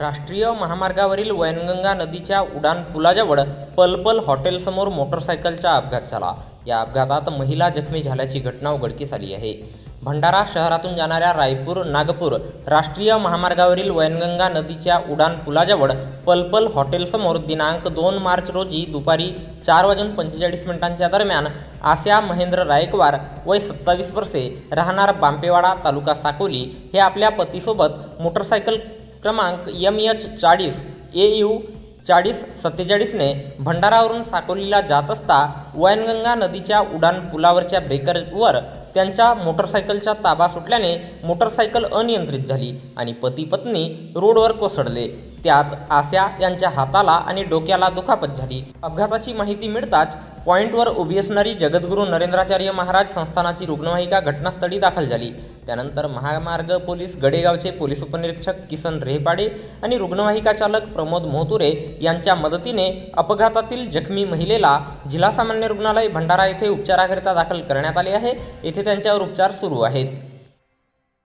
राष्ट्रीय महामार्गावरील वैनगंगा नदीच्या उड्डाण पुलाजवळ पलपल हॉटेलसमोर मोटरसायकलचा अपघात झाला। या अपघातात महिला जखमी झाल्याची घटना उघडकीस आली आहे। भंडारा शहरातून जाणाऱ्या रायपूर नागपूर राष्ट्रीय महामार्गावरील वैनगंगा नदीच्या उड्डाण पुलाजवळ पलपल हॉटेलसमोर दिनांक 2 मार्च रोजी दुपारी 4:45 दरम्यान आस्या महेंद्र रायकवार वय 27 वर्षे राहणार बांपेवाडा तालुका साकोली हे आपल्या पतीसोबत मोटरसायकल क्रमांक MH40 AU 4047 ने भंडारावरून साकोलीला जात असता वैनगंगा नदीच्या उड्डाण पुलावरच्या ब्रेकरवर त्यांच्या मोटरसायकलचा ताबा सुटल्याने मोटरसायकल अनियंत्रित झाली आणि पती पत्नी रोडवर कोसळले। त्यात आस्या यांच्या हाताला आणि डोक्याला दुखापत झाली। अपघाताची माहिती मिळताच पॉइंटवर उभी असणारी जगद्गुरू नरेंद्राचार्य महाराज संस्थानाची रुग्णवाहिका घटनास्थळी दाखल झाली। त्यानंतर महामार्ग पोलीस गडेगावचे पोलीस उपनिरीक्षक किसन रेहपाडे आणि रुग्णवाहिका चालक प्रमोद मोहतुरे यांच्या मदतीने अपघातातील जखमी महिलेला जिल्हा सामान्य रुग्णालय भंडारा येथे उपचाराकरिता दाखल करण्यात आले आहे। येथे त्यांच्यावर उपचार सुरू आहेत।